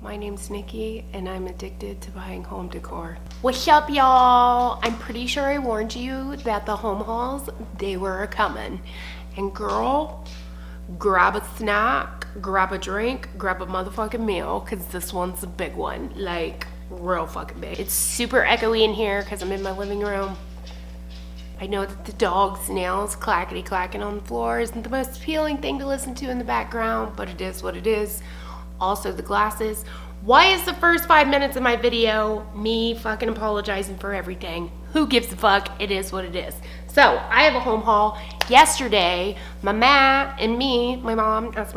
My name's Nikki and I'm addicted to buying home decor. What's up, y'all? I'm pretty sure I warned you that the home hauls, they were a-coming. And girl, grab a snack, grab a drink, grab a motherfucking meal, because this one's a big one. Like, real fucking big. It's super echoey in here because I'm in my living room. I know that the dog's nails clackety clacking on the floor isn't the most appealing thing to listen to in the background, but it is what it is. Also the glasses. Why is the first 5 minutes of my video me fucking apologizing for everything? Who gives a fuck? It is what it is. So I have a home haul. Yesterday, my ma and me, my mom, that's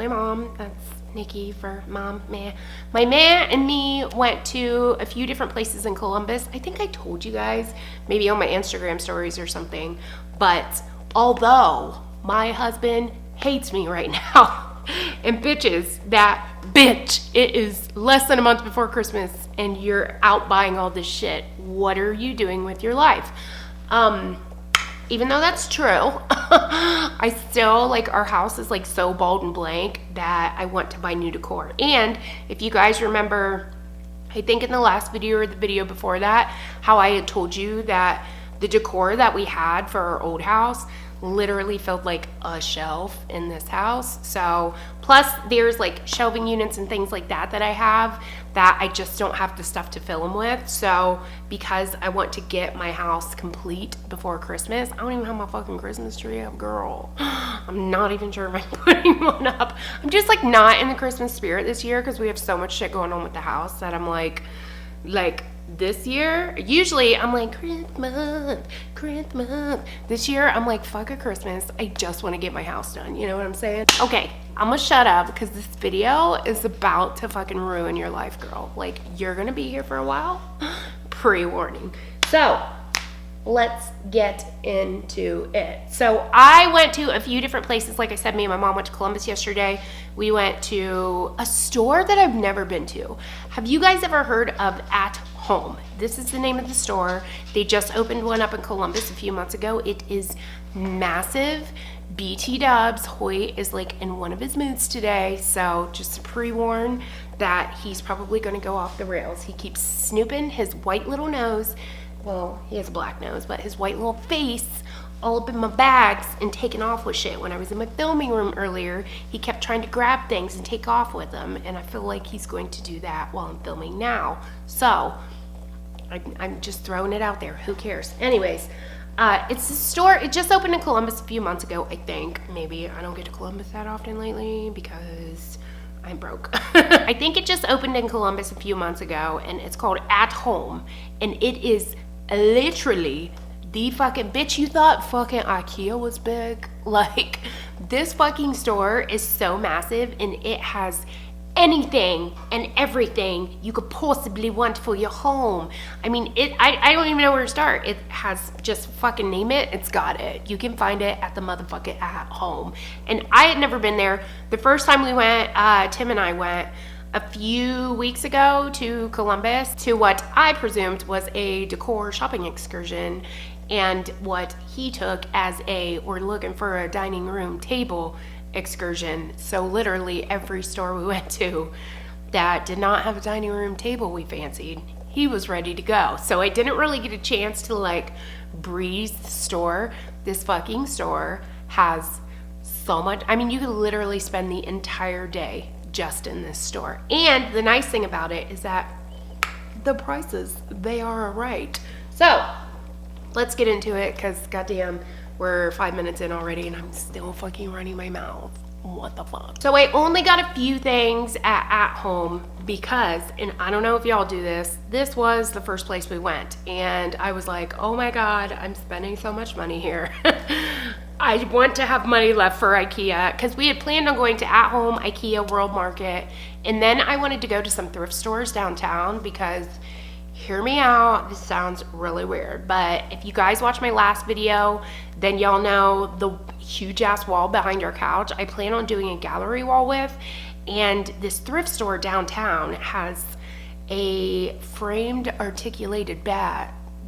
Nikki for mom, ma. My ma and me went to a few different places in Columbus. I think I told you guys, maybe on my Instagram stories or something. But although my husband hates me right now and bitches that bitch, it is less than a month before Christmas and you're out buying all this shit. What are you doing with your life? Even though that's true, I still, like, our house is like so bald and blank that I want to buy new decor. And if you guys remember, I think in the last video or the video before that, how I had told you that the decor that we had for our old house literally filled like a shelf in this house. So plus there's like shelving units and things like that that I have that I just don't have the stuff to fill them with. So because I want to get my house complete before Christmas, I don't even have my fucking Christmas tree up, girl. I'm not even sure if I'm putting one up. I'm just like not in the Christmas spirit this year because we have so much shit going on with the house that I'm like this year, usually I'm like, Christmas. This year, I'm like, fuck a Christmas. I just want to get my house done. You know what I'm saying? Okay, I'm gonna shut up because this video is about to fucking ruin your life, girl. Like, you're gonna be here for a while. Pre-warning. So, let's get into it. So, I went to a few different places. Like I said, me and my mom went to Columbus yesterday. We went to a store that I've never been to. Have you guys ever heard of At Home? This is the name of the store. They just opened one up in Columbus a few months ago. It is massive. BT Dubs, Hoyt is like in one of his moods today, so just to pre-warn that he's probably going to go off the rails. He keeps snooping his white little nose. Well, he has a black nose, but his white little face all up in my bags and taking off with shit. When I was in my filming room earlier, he kept trying to grab things and take off with them, and I feel like he's going to do that while I'm filming now. So I'm just throwing it out there. Who cares? Anyways, it's a store. It just opened in Columbus a few months ago, I think. Maybe I don't get to Columbus that often lately because I'm broke. I think it just opened in Columbus a few months ago, and it's called At Home, and it is literally the fucking bitch. You thought fucking IKEA was big? Like, this fucking store is so massive, and it has anything and everything you could possibly want for your home. I mean, I don't even know where to start. It has, just fucking name it, it's got it. You can find it at the motherfucking At Home. And I had never been there. The first time we went, Tim and I went a few weeks ago to Columbus to what I presumed was a decor shopping excursion, and what he took as we're looking for a dining room table excursion. So literally every store we went to that did not have a dining room table we fancied, he was ready to go. So I didn't really get a chance to like breeze the store. This fucking store has so much. I mean, you could literally spend the entire day just in this store. And the nice thing about it is that the prices, they are right. So let's get into it because goddamn, we're 5 minutes in already and I'm still fucking running my mouth. What the fuck? So I only got a few things at Home because, and I don't know if y'all do this, this was the first place we went. And I was like, oh my God, I'm spending so much money here. I want to have money left for IKEA because we had planned on going to At Home, IKEA, World Market. And then I wanted to go to some thrift stores downtown because, hear me out, this sounds really weird, but if you guys watch my last video, then y'all know the huge ass wall behind our couch I plan on doing a gallery wall with. And this thrift store downtown has a framed articulated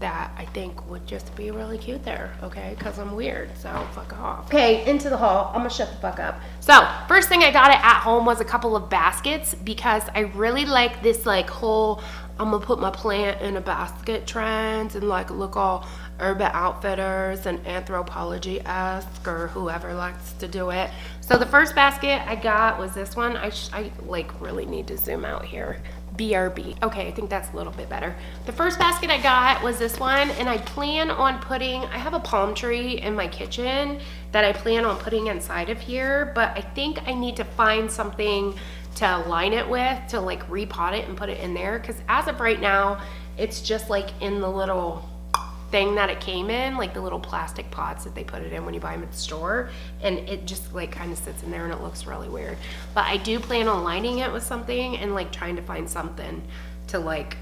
that I think would just be really cute there, okay? Because I'm weird, so fuck off. Okay, into the haul. I'm gonna shut the fuck up. So, first thing I got at home was a couple of baskets because I really like this like whole, I'm gonna put my plant in a basket trend and like look all Urban Outfitters and Anthropology-esque or whoever likes to do it. So the first basket I got was this one. I like really need to zoom out here. BRB. Okay, I think that's a little bit better. The first basket I got was this one, and I plan on putting, I have a palm tree in my kitchen that I plan on putting inside of here, but I think I need to find something to line it with to like repot it and put it in there, because as of right now, it's just like in the little thing that it came in, like the little plastic pots that they put it in when you buy them at the store, and it just like kind of sits in there and it looks really weird. But I do plan on lining it with something and like trying to find something to like,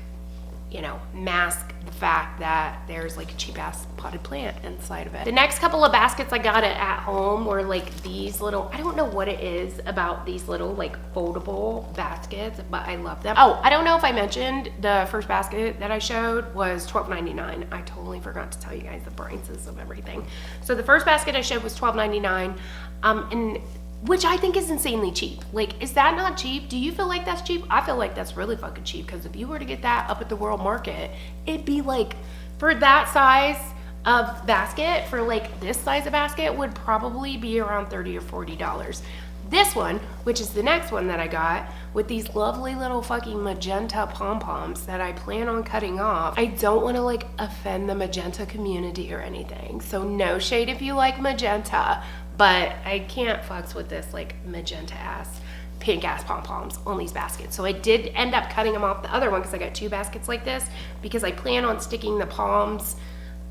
you know, mask the fact that there's like a cheap ass potted plant inside of it. The next couple of baskets I got at home were like these little, I don't know what it is about these little like foldable baskets, but I love them. Oh, I don't know if I mentioned the first basket that I showed was $12.99. I totally forgot to tell you guys the prices of everything. So the first basket I showed was $12.99, and which I think is insanely cheap. Like, is that not cheap? Do you feel like that's cheap? I feel like that's really fucking cheap, because if you were to get that up at the World Market, it'd be like, for that size of basket, for like this size of basket, would probably be around $30 or $40. This one, which is the next one that I got, with these lovely little fucking magenta pom-poms that I plan on cutting off. I don't want to like offend the magenta community or anything, so no shade if you like magenta, but I can't fucks with this like magenta ass, pink ass pom-poms on these baskets. So I did end up cutting them off the other one because I got two baskets like this, because I plan on sticking the palms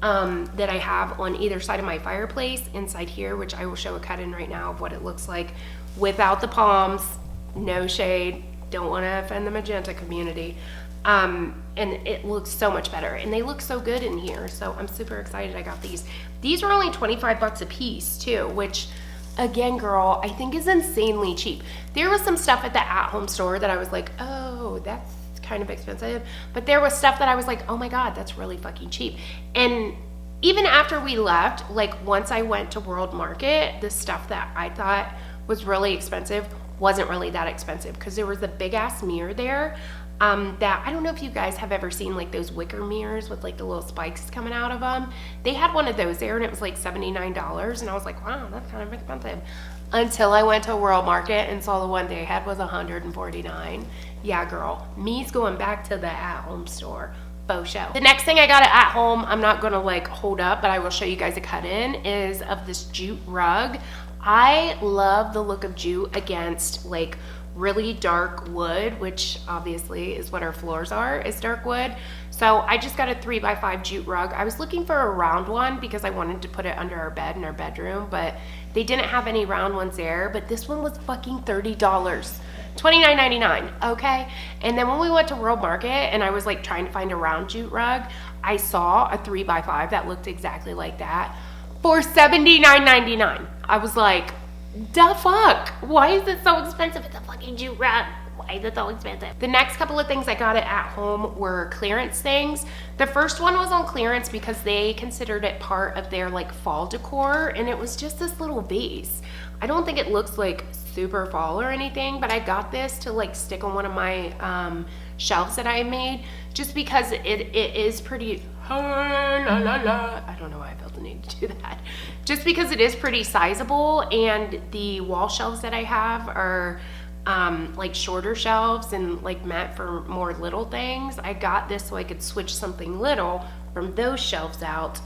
that I have on either side of my fireplace inside here, which I will show a cut in right now of what it looks like without the palms. No shade, don't want to offend the magenta community. And it looks so much better, and they look so good in here, so I'm super excited I got these. These were only 25 bucks a piece too, which again, girl, I think is insanely cheap. There was some stuff at the at-home store that I was like, oh, that's kind of expensive, but there was stuff that I was like, oh my god, that's really fucking cheap. And even after we left, like once I went to World Market, the stuff that I thought was really expensive wasn't really that expensive, because there was a big ass mirror there that I don't know if you guys have ever seen like those wicker mirrors with like the little spikes coming out of them. They had one of those there and it was like $79, and I was like, wow, that's kind of expensive, until I went to World Market and saw the one they had was $149. Yeah, girl, me's going back to the at-home store. Faux show. The next thing I got at home, I'm not gonna like hold up, but I will show you guys a cut in, is of this jute rug. I love the look of jute against like really dark wood, which obviously is what our floors are, is dark wood. So I just got a 3x5 jute rug. I was looking for a round one because I wanted to put it under our bed in our bedroom, but they didn't have any round ones there. But this one was fucking $30, $29.99, okay? And then when we went to World Market and I was like trying to find a round jute rug, I saw a 3x5 that looked exactly like that for $79.99. I was like, the fuck? Why is it so expensive? It's a fucking jute rug. Why is it so expensive? The next couple of things I got at home were clearance things. The first one was on clearance because they considered it part of their like fall decor, and it was just this little vase. I don't think it looks like super fall or anything, but I got this to like stick on one of my shelves that I made, just because it is pretty, I don't know why I felt the need to do that, just because it is pretty sizable, and the wall shelves that I have are like shorter shelves and like meant for more little things. I got this so I could switch something little from those shelves out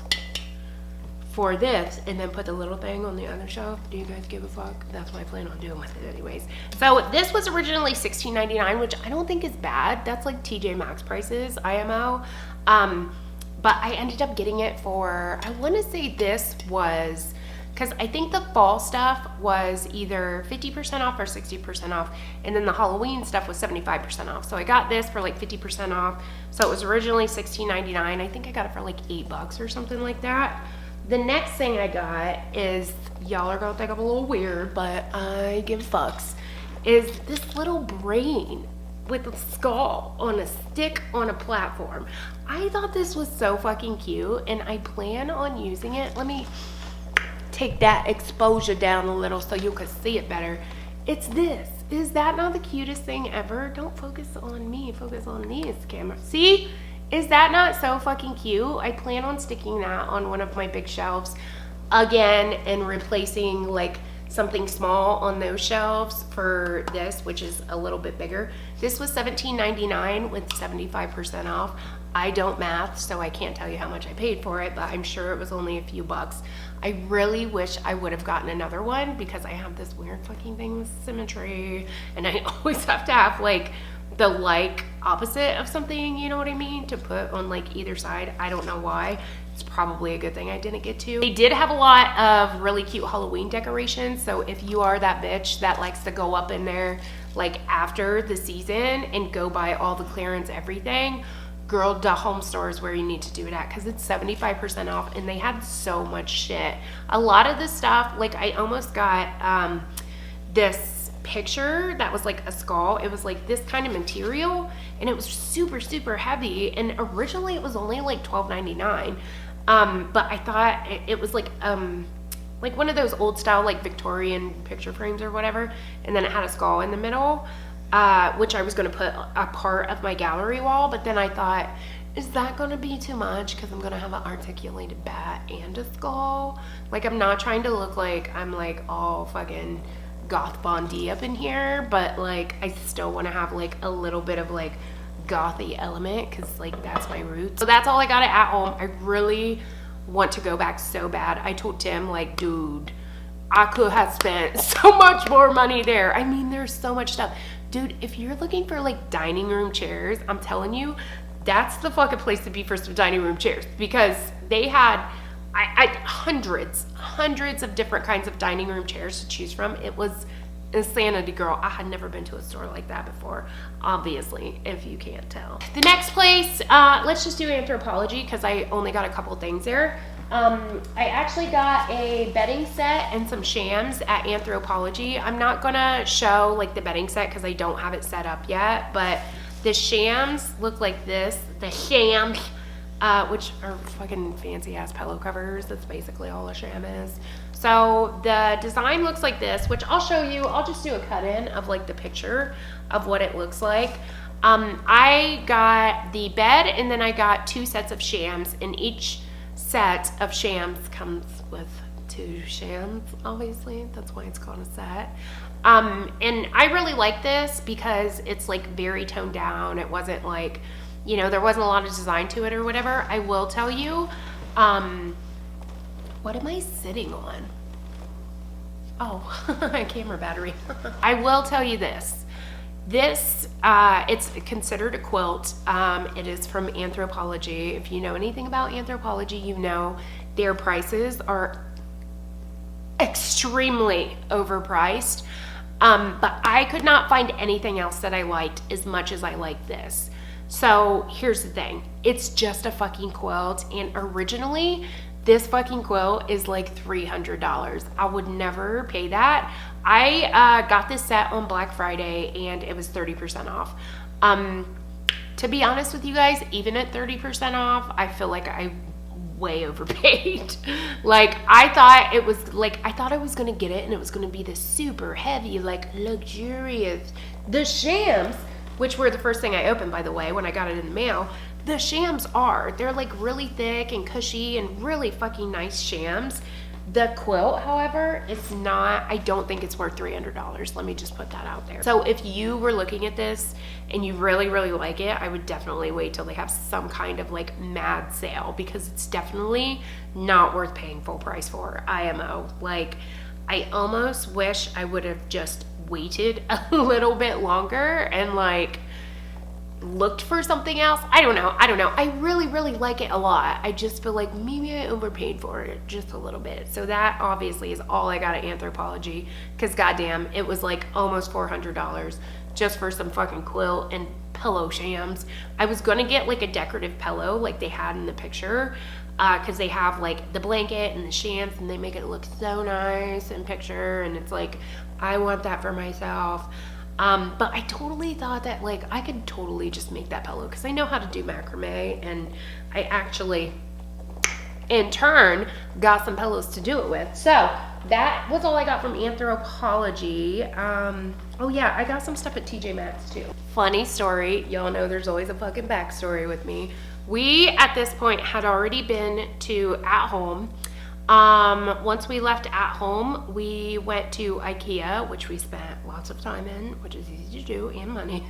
for this, and then put the little thing on the other shelf. Do you guys give a fuck? That's what I plan on doing with it anyways. So this was originally $16.99, which I don't think is bad. That's like TJ Maxx prices, IMO. But I ended up getting it for, I want to say this was, because I think the fall stuff was either 50% off or 60% off, and then the Halloween stuff was 75% off. So I got this for like 50% off. So it was originally $16.99. I think I got it for like $8 or something like that. The next thing I got is, y'all are gonna think I'm a little weird, but I give fucks, is this little brain. with a skull on a stick on a platform. I thought this was so fucking cute, and I plan on using it. Let me take that exposure down a little so you can see it better. It's this. Is that not the cutest thing ever? Don't focus on me, focus on this camera. See? Is that not so fucking cute? I plan on sticking that on one of my big shelves again and replacing like something small on those shelves for this, which is a little bit bigger. This was $17.99 with 75% off. I don't math, so I can't tell you how much I paid for it, but I'm sure it was only a few bucks. I really wish I would have gotten another one because I have this weird fucking thing with symmetry, and I always have to have like the like opposite of something, you know what I mean, to put on like either side. I don't know why. It's probably a good thing I didn't get to. They did have a lot of really cute Halloween decorations, so if you are that bitch that likes to go up in there like after the season and go buy all the clearance everything, girl, the home store is where you need to do it at because it's 75% off, and they had so much shit. A lot of the stuff, like I almost got this picture that was like a skull. It was like this kind of material, and it was super, super heavy, and originally it was only like $12.99. But I thought it was like one of those old style like Victorian picture frames or whatever, and then it had a skull in the middle, which I was going to put a part of my gallery wall, but then I thought, is that going to be too much because I'm going to have an articulated bat and a skull? Like, I'm not trying to look like I'm like all fucking goth Bondi up in here, but like I still want to have like a little bit of like gothy element because like that's my roots. So that's all I got at home. I really want to go back so bad. I told Tim, like, dude, I could have spent so much more money there. I mean, there's so much stuff. Dude, if you're looking for like dining room chairs, I'm telling you, that's the fucking place to be for some dining room chairs, because they had hundreds of different kinds of dining room chairs to choose from. It was insanity, girl. I had never been to a store like that before, obviously, if you can't tell. The next place, let's just do Anthropologie because I only got a couple things there. I actually got a bedding set and some shams at Anthropologie. I'm not gonna show like the bedding set because I don't have it set up yet, but the shams look like this. The shams, which are fucking fancy ass pillow covers. That's basically all a sham is. So the design looks like this, which I'll show you. I'll just do a cut in of like the picture of what it looks like. I got the bed, and then I got 2 sets of shams, and each set of shams comes with 2 shams, obviously. That's why it's called a set. And I really like this because it's like very toned down. It wasn't like, you know, there wasn't a lot of design to it or whatever. I will tell you, what am I sitting on? Oh, my camera battery. I will tell you this. This, it's considered a quilt. It is from Anthropologie. If you know anything about Anthropologie, you know their prices are extremely overpriced. But I could not find anything else that I liked as much as I like this. So here's the thing. It's just a fucking quilt, and originally this fucking quilt is like $300. I would never pay that. I got this set on Black Friday and it was 30% off. To be honest with you guys, even at 30% off, I feel like I way overpaid. Like, I thought I was gonna get it and it was gonna be this super heavy, like luxurious. The shams, which were the first thing I opened, by the way, when I got it in the mail, the shams they're like really thick and cushy and really fucking nice shams. The quilt, however, is not, I don't think it's worth $300. Let me just put that out there. So if you were looking at this and you really, really like it, I would definitely wait till they have some kind of like mad sale, because it's definitely not worth paying full price for. IMO. Like, I almost wish I would have just waited a little bit longer and like looked for something else. I don't know. I really, really like it a lot. I just feel like maybe I overpaid for it just a little bit. So that obviously is all I got at Anthropologie, because goddamn, it was like almost $400 just for some fucking quilt and pillow shams. I was gonna get like a decorative pillow like they had in the picture, because they have like the blanket and the shams and they make it look so nice in picture, and it's like, I want that for myself. But I totally thought that like I could totally just make that pillow because I know how to do macrame, and I actually in turn got some pillows to do it with. So that was all I got from Anthropology. Oh yeah, I got some stuff at TJ Maxx too. Funny story, y'all know there's always a fucking backstory with me. We at this point had already been to At Home. Once we left At Home, we went to IKEA, which we spent lots of time in, which is easy to do, and money.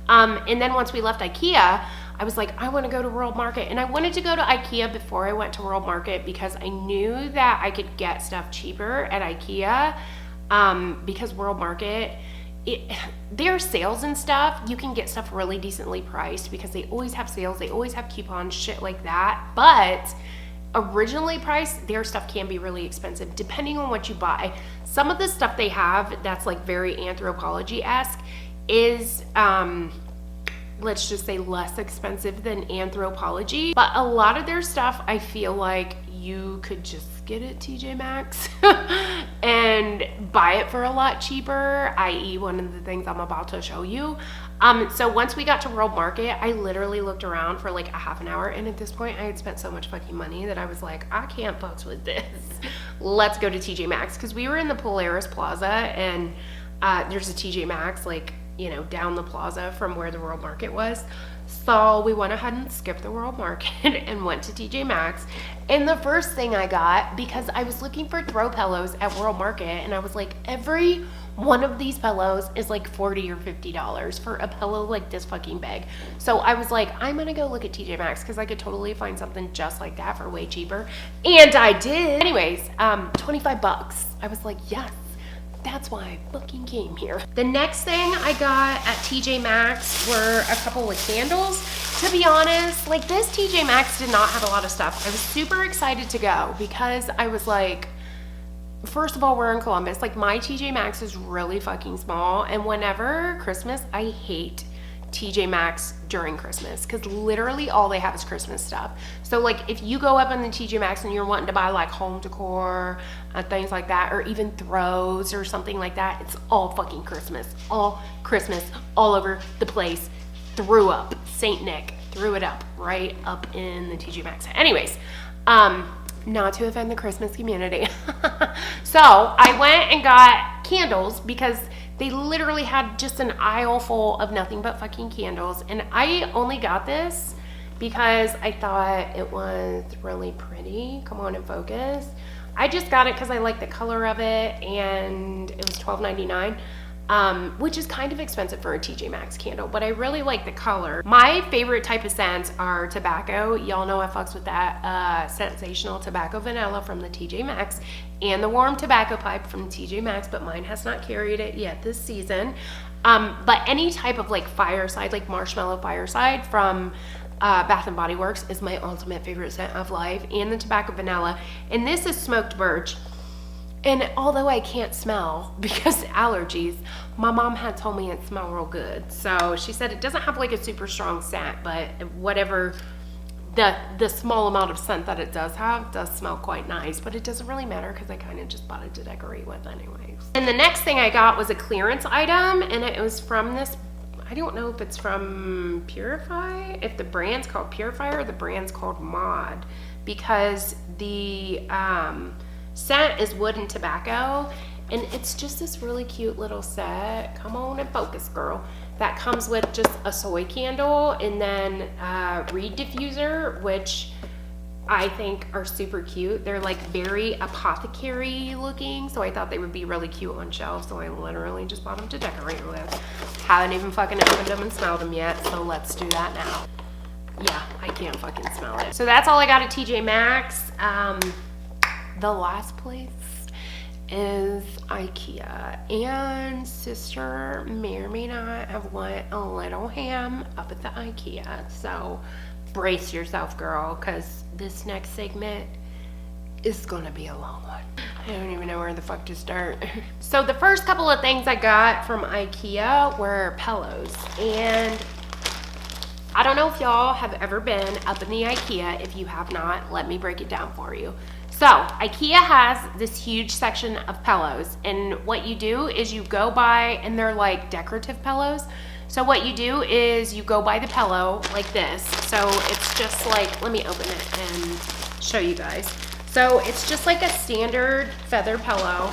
And then once we left IKEA, I was like, I want to go to World Market. And I wanted to go to IKEA before I went to World Market because I knew that I could get stuff cheaper at IKEA, because World Market, their sales and stuff, you can get stuff really decently priced because they always have sales, they always have coupons, shit like that. But originally priced, their stuff can be really expensive depending on what you buy. Some of the stuff they have that's like very Anthropology-esque is let's just say less expensive than Anthropology, but a lot of their stuff I feel like you could just get at TJ Maxx and buy it for a lot cheaper, i.e. one of the things I'm about to show you. So once we got to World Market, I literally looked around for like a half an hour, and at this point I had spent so much fucking money that I was like, I can't fucks with this. Let's go to TJ Maxx, because we were in the Polaris Plaza, and there's a TJ Maxx like, you know, down the plaza from where the World Market was. So we went ahead and skipped the World Market and went to TJ Maxx. And the first thing I got, because I was looking for throw pillows at World Market, and I was like, every one of these pillows is like $40 or $50 for a pillow like this fucking big. So I was like, I'm gonna go look at TJ Maxx because I could totally find something just like that for way cheaper. And I did. Anyways, 25 bucks. I was like, yes. That's why I fucking came here. The next thing I got at TJ Maxx were a couple of candles. To be honest, like this TJ Maxx did not have a lot of stuff. I was super excited to go because I was like, first of all, we're in Columbus. Like my TJ Maxx is really fucking small. And whenever Christmas, I hate TJ Maxx during Christmas because literally all they have is Christmas stuff. So like if you go up on the TJ Maxx and you're wanting to buy like home decor, things like that, or even throws or something like that, it's all fucking Christmas. All Christmas, all over the place. Threw up. Saint Nick threw it up right up in the TJ Maxx. Anyways, not to offend the Christmas community. So I went and got candles because they literally had just an aisle full of nothing but fucking candles. And I only got this because I thought it was really pretty. Come on and focus. I just got it because I like the color of it, and it was $12.99, which is kind of expensive for a TJ Maxx candle, but I really like the color. My favorite type of scents are tobacco. Y'all know I fucks with that sensational tobacco vanilla from the TJ Maxx, and the warm tobacco pipe from TJ Maxx, but mine has not carried it yet this season. But any type of like fireside, like marshmallow fireside from Bath and Body Works is my ultimate favorite scent of life, and the tobacco vanilla. And this is smoked birch. And although I can't smell because allergies, my mom had told me it smelled real good. So she said it doesn't have like a super strong scent, but whatever the small amount of scent that it does have does smell quite nice. But it doesn't really matter because I kind of just bought it to decorate with anyways. And the next thing I got was a clearance item, and it was from this, I don't know if it's from Purify, if the brand's called Purify or the brand's called Mod, because the scent is wood and tobacco, and it's just this really cute little set. Come on and focus, girl. That comes with just a soy candle and then reed diffuser, which I think are super cute. They're like very apothecary looking, so I thought they would be really cute on shelves, so I literally just bought them to decorate with. Haven't even fucking opened them and smelled them yet, so let's do that now. Yeah, I can't fucking smell it. So that's all I got at TJ Maxx. The last place is IKEA, and sister may or may not have went a little ham up at the IKEA, so brace yourself, girl, because this next segment is gonna be a long one. I don't even know where the fuck to start. So the first couple of things I got from IKEA were pillows, and I don't know if y'all have ever been up in the IKEA. If you have not, let me break it down for you. So IKEA has this huge section of pillows, and what you do is you go by, and they're like decorative pillows. So what you do is you go by the pillow like this. So it's just like, let me open it and show you guys. So it's just like a standard feather pillow,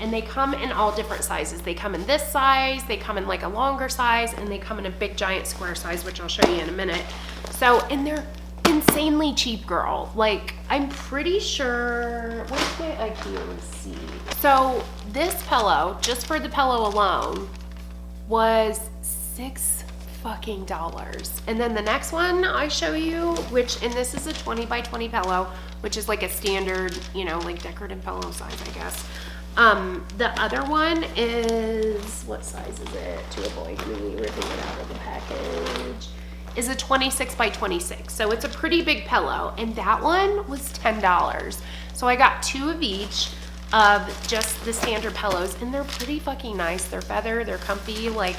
and they come in all different sizes. They come in this size, they come in like a longer size, and they come in a big giant square size, which I'll show you in a minute. So, and they're insanely cheap, girl. Like, I'm pretty sure, where's my IKEA receipt? So this pillow, just for the pillow alone, was $6 fucking. And then the next one I show you, and this is a 20 by 20 pillow, which is like a standard, you know, like decorative pillow size, I guess. The other one is, what size is it? To avoid me ripping it out of the package, is a 26 by 26. So it's a pretty big pillow, and that one was $10. So I got 2 of each of just the standard pillows, and they're pretty fucking nice. They're feather, they're comfy. Like,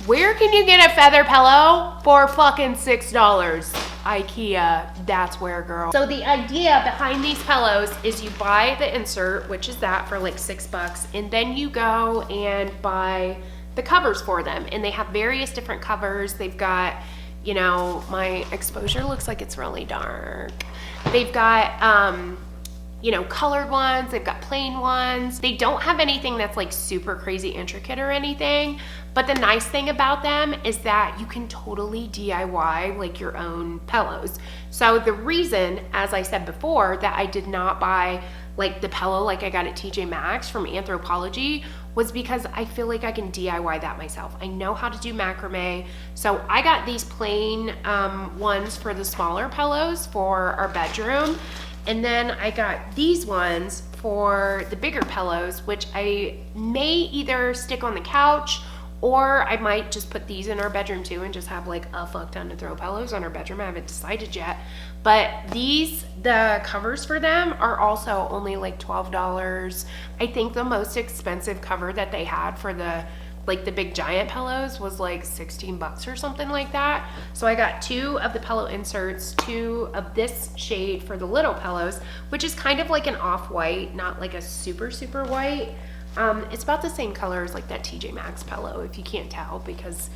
where can you get a feather pillow for fucking $6? IKEA, that's where, girl. So the idea behind these pillows is you buy the insert, which is that for like $6, and then you go and buy the covers for them. And they have various different covers. They've got, you know, my exposure looks like it's really dark. They've got, you know, colored ones, they've got plain ones. They don't have anything that's like super crazy intricate or anything, but the nice thing about them is that you can totally DIY like your own pillows. So the reason, as I said before, that I did not buy like the pillow like I got at TJ Maxx from Anthropologie was because I feel like I can DIY that myself. I know how to do macrame. So I got these plain ones for the smaller pillows for our bedroom. And then I got these ones for the bigger pillows, which I may either stick on the couch, or I might just put these in our bedroom too and just have like a fuck ton to throw pillows on our bedroom. I haven't decided yet. But these, the covers for them are also only like $12. I think the most expensive cover that they had for the like the big giant pillows was like $16 or something like that. So I got 2 of the pillow inserts, 2 of this shade for the little pillows, which is kind of like an off-white, not like a super, super white. It's about the same color as like that TJ Maxx pillow, if you can't tell because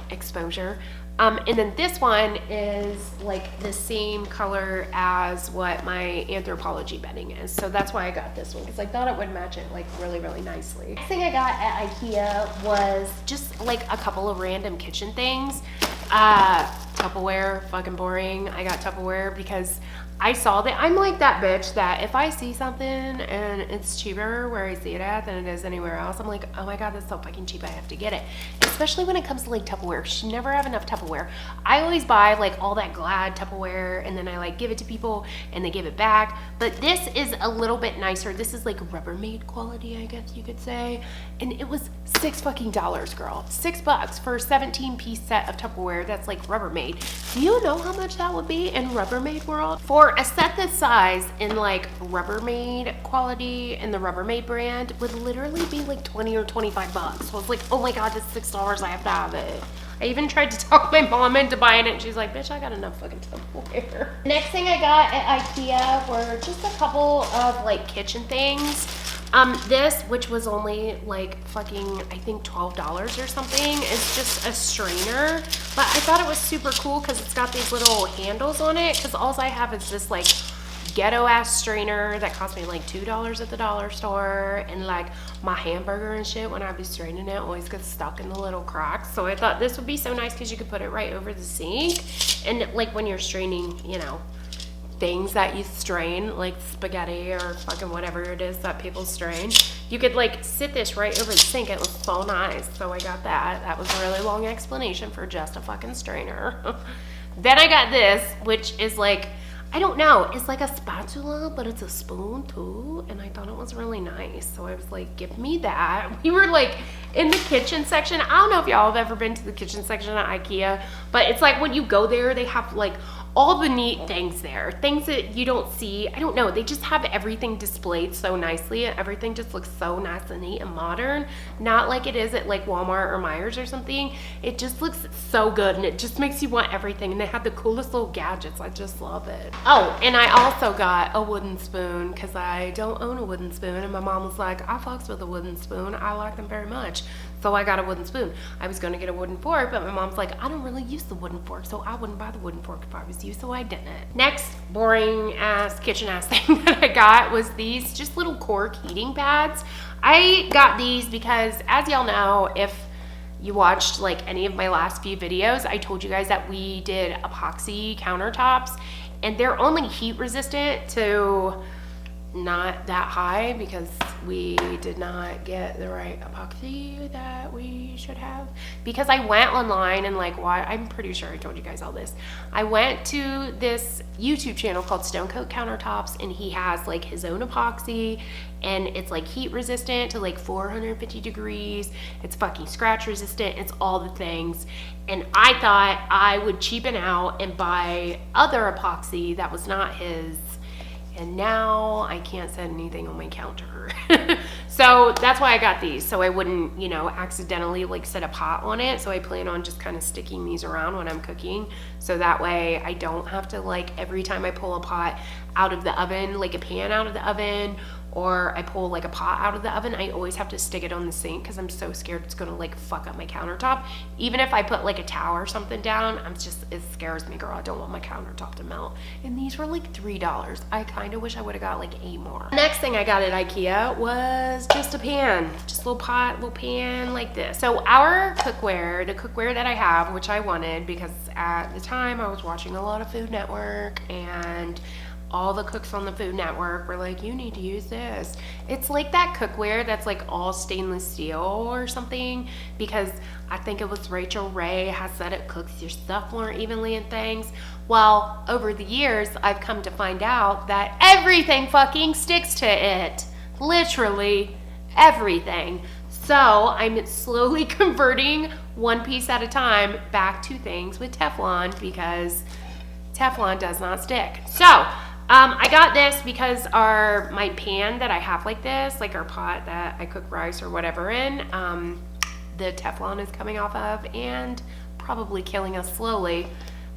exposure. And then this one is like the same color as what my Anthropologie bedding is. So that's why I got this one, because I thought it would match it like really, really nicely. Next thing I got at IKEA was just like a couple of random kitchen things. Tupperware, fucking boring. I got Tupperware because I saw that. I'm like that bitch that if I see something and it's cheaper where I see it at than it is anywhere else, I'm like, oh my God, that's so fucking cheap, I have to get it. Especially when it comes to like Tupperware. You should never have enough Tupperware. I always buy like all that Glad Tupperware and then I like give it to people and they give it back. But this is a little bit nicer. This is like Rubbermaid quality, I guess you could say. And it was $6 fucking, girl. $6 for a 17-piece set of Tupperware that's like Rubbermaid. Do you know how much that would be in Rubbermaid world? For a set this size in like Rubbermaid quality and the Rubbermaid brand would literally be like 20 or 25 bucks. So I was like, oh my God, it's $6, I have to have it. I even tried to talk my mom into buying it and she's like, bitch, I got enough fucking Tupperware. Next thing I got at IKEA were just a couple of like kitchen things. This, which was only like fucking, I think $12 or something, is just a strainer. But I thought it was super cool because it's got these little handles on it, because all I have is this like ghetto ass strainer that cost me like $2 at the dollar store, and like my hamburger and shit, when I be straining it, always gets stuck in the little cracks. So I thought this would be so nice because you could put it right over the sink, and like when you're straining, you know, things that you strain, like spaghetti or fucking whatever it is that people strain, you could like sit this right over the sink. It was so nice. So I got that. That was a really long explanation for just a fucking strainer. Then I got this, which is like, I don't know, it's like a spatula, but it's a spoon too, and I thought it was really nice. So I was like, give me that. We were like in the kitchen section. I don't know if y'all have ever been to the kitchen section at IKEA, but it's like when you go there, they have like all the neat things there, things that you don't see. I don't know, they just have everything displayed so nicely, and everything just looks so nice and neat and modern, not like it is at like Walmart or Myers or something. It just looks so good, and it just makes you want everything, and they have the coolest little gadgets. I just love it. Oh, and I also got a wooden spoon because I don't own a wooden spoon, and my mom was like, I fucks with a wooden spoon, I like them very much. So I got a wooden spoon. I was gonna get a wooden fork, but my mom's like, I don't really use the wooden fork, so I wouldn't buy the wooden fork if I was you, so I didn't. Next boring ass kitchen ass thing that I got was these just little cork heating pads. I got these because, as y'all know, if you watched like any of my last few videos, I told you guys that we did epoxy countertops, and they're only heat resistant to not that high because we did not get the right epoxy that we should have. Because I went online and like, why, I'm pretty sure I told you guys all this. I went to this YouTube channel called Stone Coat Countertops, and he has like his own epoxy, and it's like heat resistant to like 450 degrees. It's fucking scratch resistant. It's all the things. And I thought I would cheapen out and buy other epoxy that was not his. And now I can't set anything on my counter. So that's why I got these, so I wouldn't, you know, accidentally like set a pot on it. So I plan on just kind of sticking these around when I'm cooking, so that way I don't have to, like, every time I pull a pot out of the oven, like a pan out of the oven, or I pull like a pot out of the oven, I always have to stick it on the sink because I'm so scared it's gonna like fuck up my countertop. Even if I put like a towel or something down, it scares me, girl. I don't want my countertop to melt. And these were like $3. I kind of wish I would have got like 8 more. Next thing I got at IKEA was just a pan, just a little pot, little pan like this. So our cookware, the cookware that I have, which I wanted because at the time I was watching a lot of Food Network, and all the cooks on the Food Network were like, you need to use this. It's like that cookware that's like all stainless steel or something, because I think it was Rachel Ray has said it cooks your stuff more evenly and things. Well, over the years, I've come to find out that everything fucking sticks to it. Literally everything. So I'm slowly converting one piece at a time back to things with Teflon, because Teflon does not stick. So I got this because my pan that I have like this, like our pot that I cook rice or whatever in, the Teflon is coming off of and probably killing us slowly.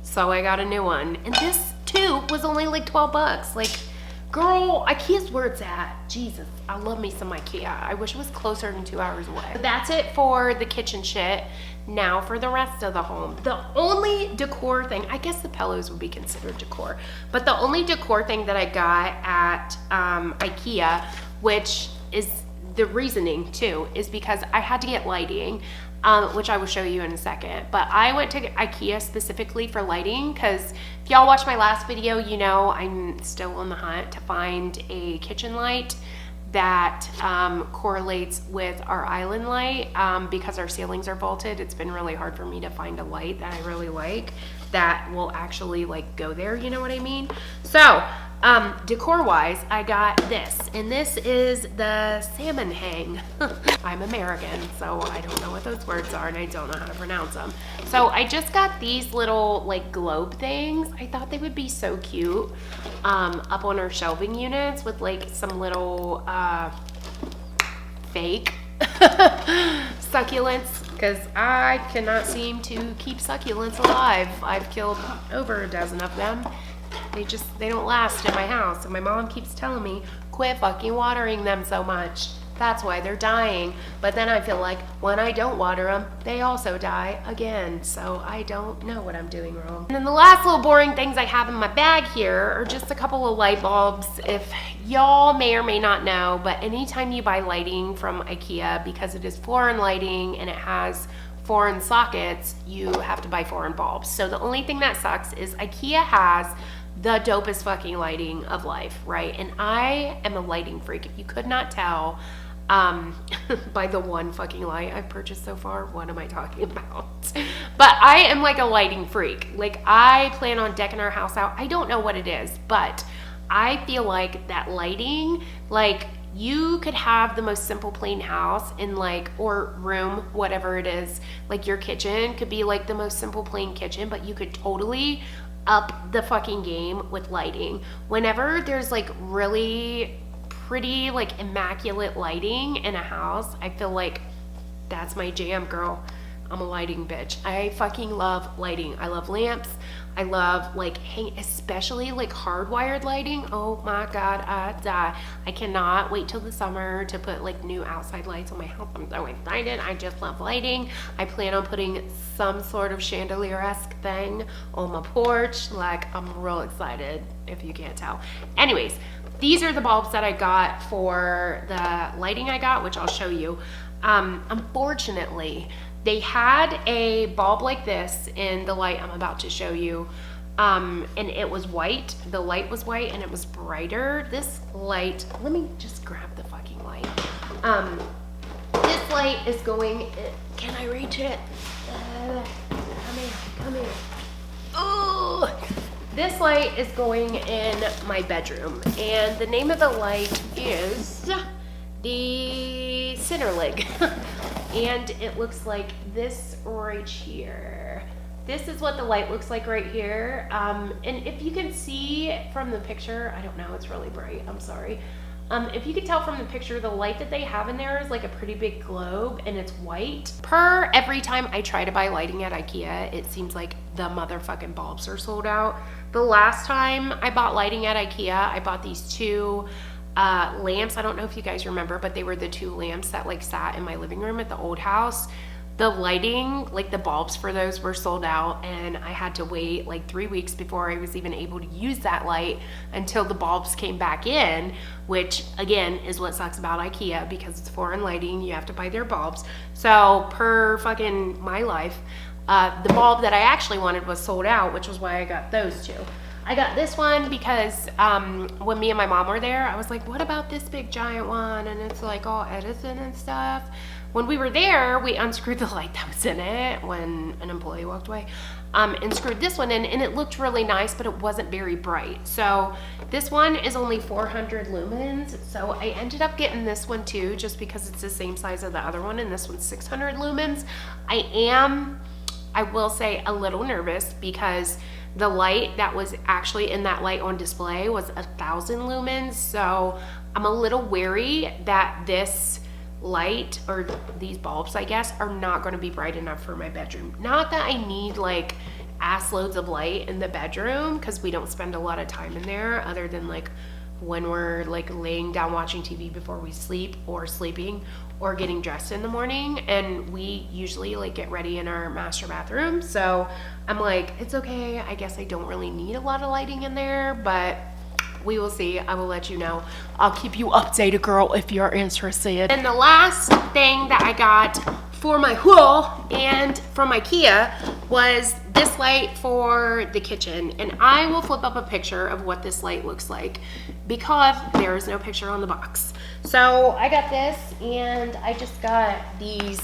So I got a new one. And this too was only like 12 bucks. Like, girl, IKEA's where it's at. Jesus, I love me some IKEA. I wish it was closer than 2 hours away. That's it for the kitchen shit. Now for the rest of the home. The only decor thing, I guess the pillows would be considered decor, but the only decor thing that I got at IKEA, which is the reasoning too, is because I had to get lighting, which I will show you in a second. But I went to IKEA specifically for lighting because if y'all watched my last video, you know I'm still on the hunt to find a kitchen light that correlates with our island light, because our ceilings are vaulted. It's been really hard for me to find a light that I really like that will actually like go there, you know what I mean? So decor wise, I got this, and this is the salmon hang. I'm American, so I don't know what those words are and I don't know how to pronounce them. So I just got these little like globe things. I thought they would be so cute up on our shelving units with like some little fake succulents, because I cannot seem to keep succulents alive. I've killed over a dozen of them. They don't last in my house, and my mom keeps telling me, quit fucking watering them so much. That's why they're dying. But then I feel like when I don't water them, they also die again. So I don't know what I'm doing wrong. And then the last little boring things I have in my bag here are just a couple of light bulbs. If y'all may or may not know, but anytime you buy lighting from IKEA, because it is foreign lighting and it has foreign sockets, you have to buy foreign bulbs. So the only thing that sucks is IKEA has the dopest fucking lighting of life, right? And I am a lighting freak. If you could not tell by the one fucking light I've purchased so far, what am I talking about? But I am like a lighting freak. Like, I plan on decking our house out. I don't know what it is, but I feel like that lighting, like, you could have the most simple plain house in like, or room, whatever it is, like your kitchen could be like the most simple plain kitchen, but you could totally up the fucking game with lighting. Whenever there's like really pretty, like immaculate lighting in a house, I feel like that's my jam, girl. I'm a lighting bitch. I fucking love lighting. I love lamps. I love like especially like hardwired lighting. Oh my God, I die. I cannot wait till the summer to put like new outside lights on my house. I'm so excited. I just love lighting. I plan on putting some sort of chandelier-esque thing on my porch. Like, I'm real excited if you can't tell. Anyways, these are the bulbs that I got for the lighting I got, which I'll show you. Unfortunately, they had a bulb like this in the light I'm about to show you, and it was white. The light was white and it was brighter. This light, let me just grab the fucking light. This light is going, can I reach it? Come here. Oh, this light is going in my bedroom, and the name of the light is the center leg. And it looks like this right here. This is what the light looks like right here. And if you can see from the picture, I don't know, it's really bright, I'm sorry. If you could tell from the picture, the light that they have in there is like a pretty big globe, and it's white. Per every time I try to buy lighting at IKEA, it seems like the motherfucking bulbs are sold out. The last time I bought lighting at IKEA, I bought these two lamps. I don't know if you guys remember, but they were the two lamps that like sat in my living room at the old house. The lighting, like the bulbs for those were sold out, and I had to wait like 3 weeks before I was even able to use that light until the bulbs came back in, which again is what sucks about IKEA, because it's foreign lighting, you have to buy their bulbs. So per fucking my life, the bulb that I actually wanted was sold out, which was why I got those two. I got this one because when me and my mom were there, I was like, what about this big giant one? And it's like all Edison and stuff. When we were there, we unscrewed the light that was in it when an employee walked away, and screwed this one in, and it looked really nice, but it wasn't very bright. So this one is only 400 lumens. So I ended up getting this one too, just because it's the same size as the other one, and this one's 600 lumens. I will say, a little nervous because the light that was actually in that light on display was 1,000 lumens. So I'm a little wary that this light, or these bulbs I guess, are not going to be bright enough for my bedroom. Not that I need like ass loads of light in the bedroom, because we don't spend a lot of time in there other than like when we're like laying down watching TV before we sleep, or sleeping, or getting dressed in the morning, and we usually like get ready in our master bathroom. So I'm like, it's okay, I guess I don't really need a lot of lighting in there, but we will see. I will let you know. I'll keep you updated, girl, if you're interested. And the last thing that I got for my haul and from IKEA was this light for the kitchen. And I will flip up a picture of what this light looks like, because there is no picture on the box. So I got this, and I just got these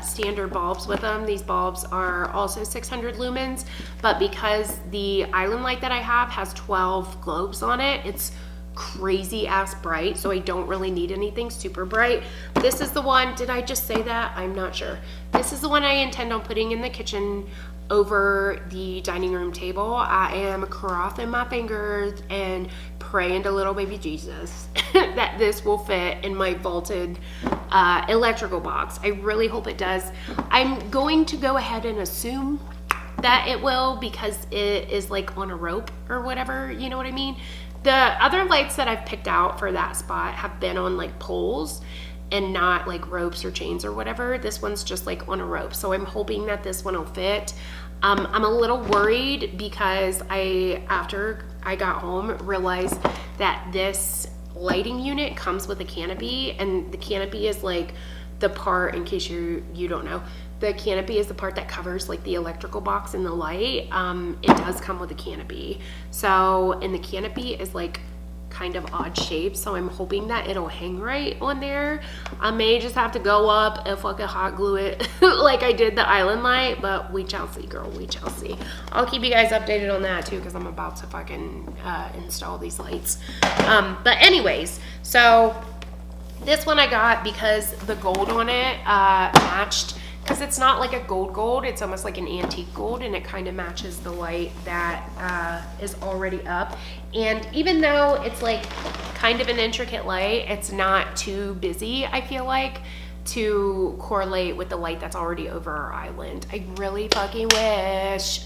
standard bulbs with them. These bulbs are also 600 lumens, but because the island light that I have has 12 globes on it, it's crazy ass bright, so I don't really need anything super bright. This is the one, did I just say that? I'm not sure. This is the one I intend on putting in the kitchen over the dining room table. I am crossing my fingers and praying to little baby Jesus that this will fit in my vaulted electrical box. I really hope it does. I'm going to go ahead and assume that it will, because it is like on a rope or whatever, you know what I mean? The other lights that I've picked out for that spot have been on like poles and not like ropes or chains or whatever. This one's just like on a rope, so I'm hoping that this one will fit. I'm a little worried because after I got home, realized that this lighting unit comes with a canopy, and the canopy is like the part, in case you don't know, the canopy is the part that covers like the electrical box and the light. It does come with a canopy. So, and the canopy is like kind of odd shape, so I'm hoping that it'll hang right on there. I may just have to go up and fucking hot glue it like I did the island light, but we shall see, girl, we shall see. I'll keep you guys updated on that too, because I'm about to fucking install these lights. But anyways, so This one I got because the gold on it matched, because it's not like a gold, it's almost like an antique gold, and it kind of matches the light that is already up. And even though it's like kind of an intricate light, it's not too busy, I feel like, to correlate with the light that's already over our island. I really fucking wish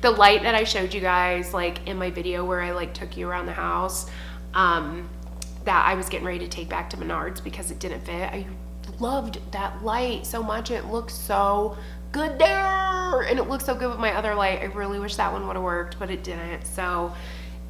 the light that I showed you guys like in my video where I like took you around the house, that I was getting ready to take back to Menards because it didn't fit. I loved that light so much. It looked so good there, and it looked so good with my other light. I really wish that one would have worked, but it didn't. So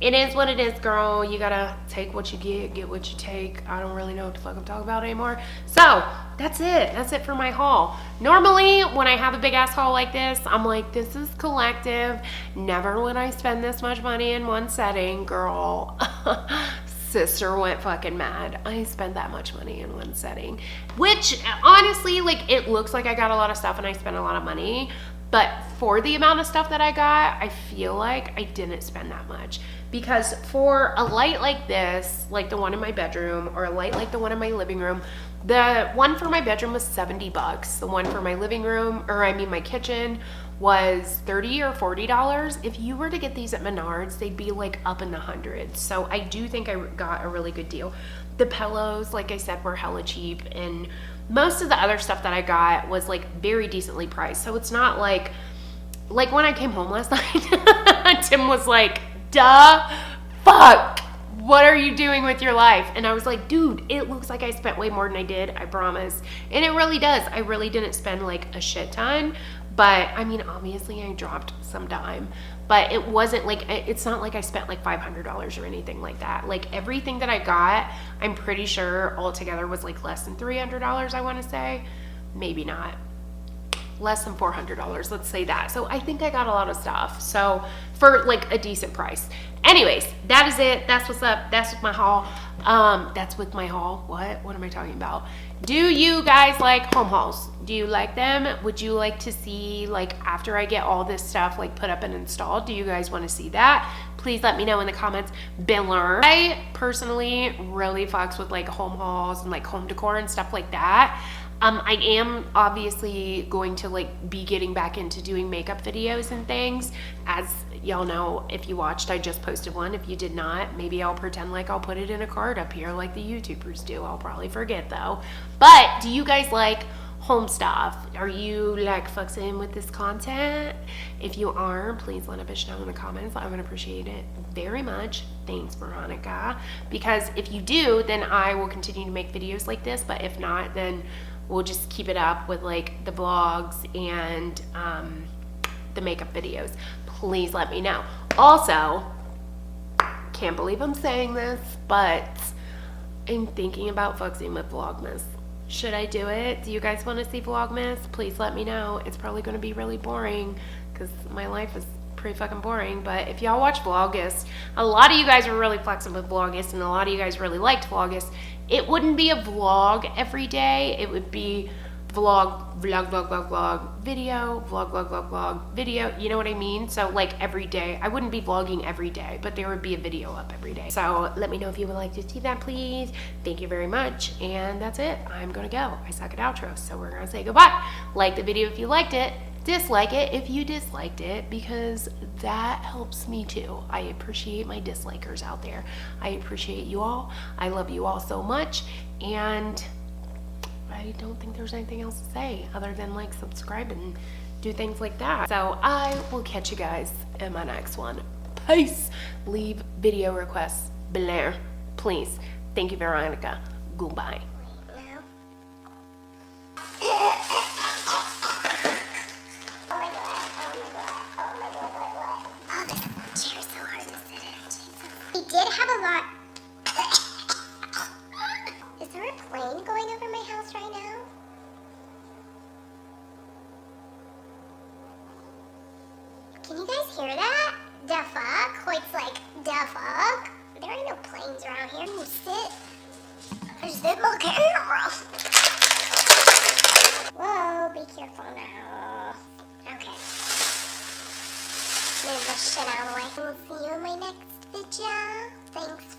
it is what it is, girl. You gotta take what you get what you take. I don't really know what the fuck I'm talking about anymore. So that's it. That's it for my haul. Normally, when I have a big ass haul like this, I'm like, this is collective. Never would I spend this much money in one setting, girl. Sister went fucking mad. I spent that much money in one setting, which honestly, like, it looks like I got a lot of stuff and I spent a lot of money, but for the amount of stuff that I got, I feel like I didn't spend that much. Because for a light like this, like the one in my bedroom, or a light like the one in my living room, the one for my bedroom was $70. The one for my living room, or I mean my kitchen, was $30 or $40. If you were to get these at Menards, they'd be like up in the hundreds. So I do think I got a really good deal. The pillows, like I said, were hella cheap, and most of the other stuff that I got was like very decently priced. So it's not like when I came home last night, Tim was like, duh, fuck, what are you doing with your life? And I was like, dude, it looks like I spent way more than I did, I promise. And it really does. I really didn't spend like a shit ton, but I mean, obviously I dropped some dime, but it wasn't like, it's not like I spent like $500 or anything like that. Like everything that I got, I'm pretty sure altogether was like less than $300, I want to say. Maybe not. Less than $400, let's say that. So I think I got a lot of stuff, so for like a decent price. Anyways, that is it. That's what's up. That's with my haul. That's with my haul. What am I talking about? Do you guys like home hauls? Do you like them? Would you like to see, like, after I get all this stuff like put up and installed, do you guys want to see that? Please let me know in the comments below. I personally really fucks with like home hauls and like home decor and stuff like that. I am obviously going to like be getting back into doing makeup videos and things. As y'all know, if you watched, I just posted one. If you did not, maybe I'll pretend like I'll put it in a card up here like the YouTubers do. I'll probably forget though. But do you guys like home stuff? Are you like fuxing with this content? If you are, please let a bitch know in the comments. I would appreciate it very much. Thanks, Veronica. Because if you do, then I will continue to make videos like this. But if not, then we'll just keep it up with like the vlogs and the makeup videos. Please let me know. Also, can't believe I'm saying this, but I'm thinking about fuxing with Vlogmas. Should I do it? Do you guys want to see Vlogmas? Please let me know. It's probably going to be really boring because my life is pretty fucking boring. But if y'all watch Vlogmas, a lot of you guys are really flexing with Vlogmas, and a lot of you guys really liked Vlogmas. It wouldn't be a vlog every day. It would be vlog, video, vlog, video. You know what I mean? So like every day. I wouldn't be vlogging every day, but there would be a video up every day. So let me know if you would like to see that, please. Thank you very much. And that's it. I'm going to go. I suck at outros, so we're going to say goodbye. Like the video if you liked it. Dislike it if you disliked it, because that helps me too. I appreciate my dislikers out there. I appreciate you all. I love you all so much, and I don't think there's anything else to say other than like subscribe and do things like that. So I will catch you guys in my next one. Peace. Leave video requests below, please. Thank you, Veronica. Goodbye. Did have a lot. Is there a plane going over my house right now? Can you guys hear that? Da fuck? Hoyt's like, da fuck? There ain't no planes around here. Sit. Sit my camera. Whoa, be careful now. Okay. Move this shit out of the way. We'll see you in my next video. Thanks.